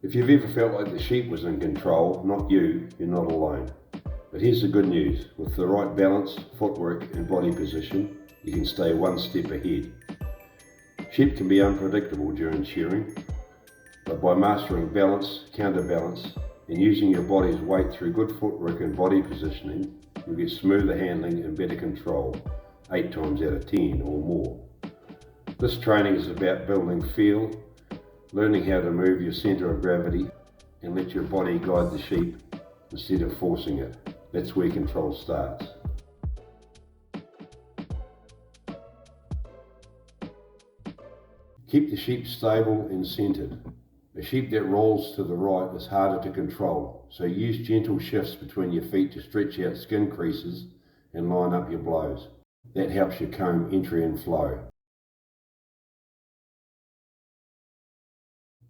If you've ever felt like the sheep was in control, not you, you're not alone. But here's the good news. With the right balance, footwork and body position, you can stay one step ahead. Sheep can be unpredictable during shearing, but by mastering balance, counterbalance, and using your body's weight through good footwork and body positioning, you'll get smoother handling and better control, 8 times out of 10 or more. This training is about building feel, learning how to move your centre of gravity and let your body guide the sheep instead of forcing it. That's where control starts. Keep the sheep stable and centred. A sheep that rolls to the right is harder to control, so use gentle shifts between your feet to stretch out skin creases and line up your blows. That helps your comb entry and flow.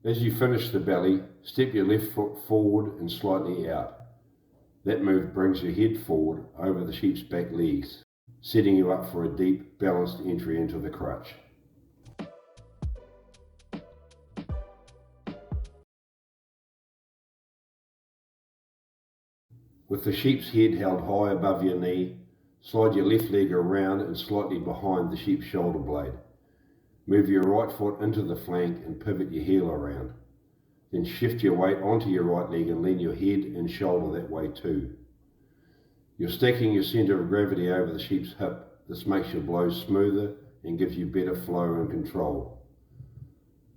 As you finish the belly, step your left foot forward and slightly out. That move brings your head forward over the sheep's back legs, setting you up for a deep, balanced entry into the crutch. With the sheep's head held high above your knee, slide your left leg around and slightly behind the sheep's shoulder blade. Move your right foot into the flank and pivot your heel around. Then shift your weight onto your right leg and lean your head and shoulder that way too. You're stacking your centre of gravity over the sheep's hip. This makes your blows smoother and gives you better flow and control.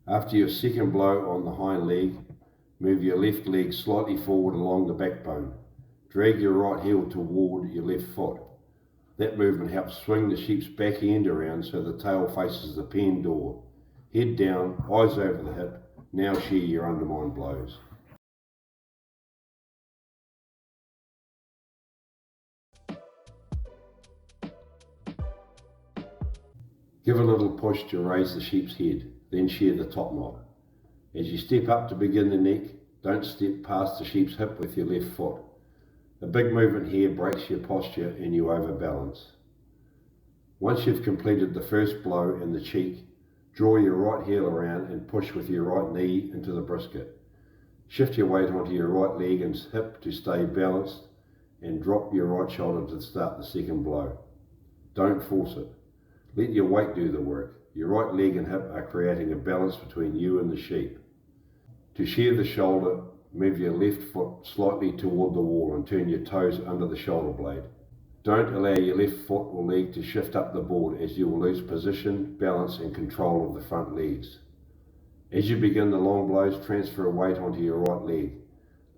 After your second blow on the hind leg, move your left leg slightly forward along the backbone. Drag your right heel toward your left foot. That movement helps swing the sheep's back end around so the tail faces the pen door. Head down, eyes over the hip. Now shear your undermine blows. Give a little push to raise the sheep's head, then shear the top knot. As you step up to begin the neck, don't step past the sheep's hip with your left foot. A big movement here breaks your posture and you overbalance. Once you've completed the first blow in the cheek, draw your right heel around and push with your right knee into the brisket. Shift your weight onto your right leg and hip to stay balanced and drop your right shoulder to start the second blow. Don't force it. Let your weight do the work. Your right leg and hip are creating a balance between you and the sheep. To shear the shoulder, move your left foot slightly toward the wall and turn your toes under the shoulder blade. Don't allow your left foot or leg to shift up the board as you will lose position, balance and control of the front legs. As you begin the long blows, transfer weight onto your right leg.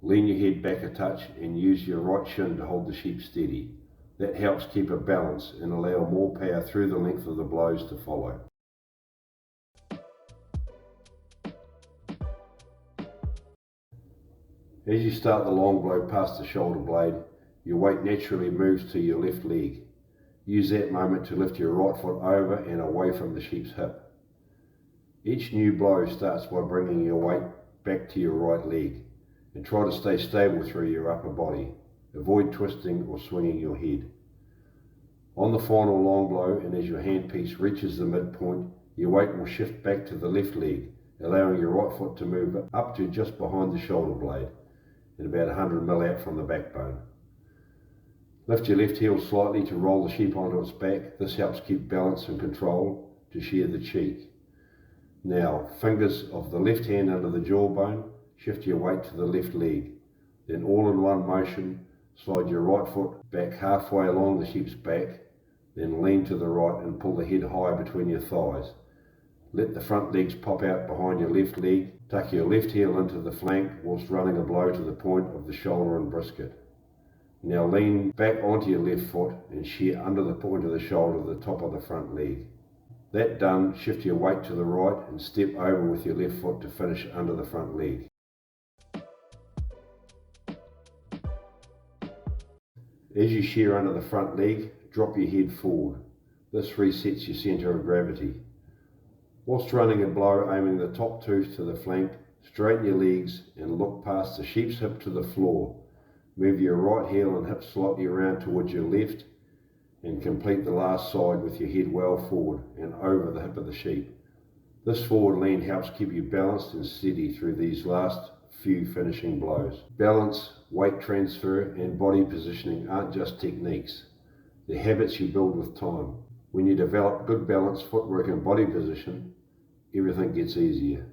Lean your head back a touch and use your right shin to hold the sheep steady. That helps keep a balance and allow more power through the length of the blows to follow. As you start the long blow past the shoulder blade, your weight naturally moves to your left leg. Use that moment to lift your right foot over and away from the sheep's hip. Each new blow starts by bringing your weight back to your right leg, and try to stay stable through your upper body. Avoid twisting or swinging your head. On the final long blow, and as your handpiece reaches the midpoint, your weight will shift back to the left leg, allowing your right foot to move up to just behind the shoulder blade and about 100 mm out from the backbone. Lift your left heel slightly to roll the sheep onto its back. This helps keep balance and control to shear the cheek. Now, fingers of the left hand under the jawbone, shift your weight to the left leg. Then all in one motion, slide your right foot back halfway along the sheep's back, then lean to the right and pull the head high between your thighs. Let the front legs pop out behind your left leg. Tuck your left heel into the flank whilst running a blow to the point of the shoulder and brisket. Now lean back onto your left foot and shear under the point of the shoulder the top of the front leg. That done, shift your weight to the right and step over with your left foot to finish under the front leg. As you shear under the front leg, drop your head forward. This resets your centre of gravity. Whilst running a blow aiming the top tooth to the flank, straighten your legs and look past the sheep's hip to the floor. Move your right heel and hip slightly around towards your left and complete the last side with your head well forward and over the hip of the sheep. This forward lean helps keep you balanced and steady through these last few finishing blows. Balance, weight transfer and body positioning aren't just techniques. They're habits you build with time. When you develop good balance, footwork and body position, everything gets easier.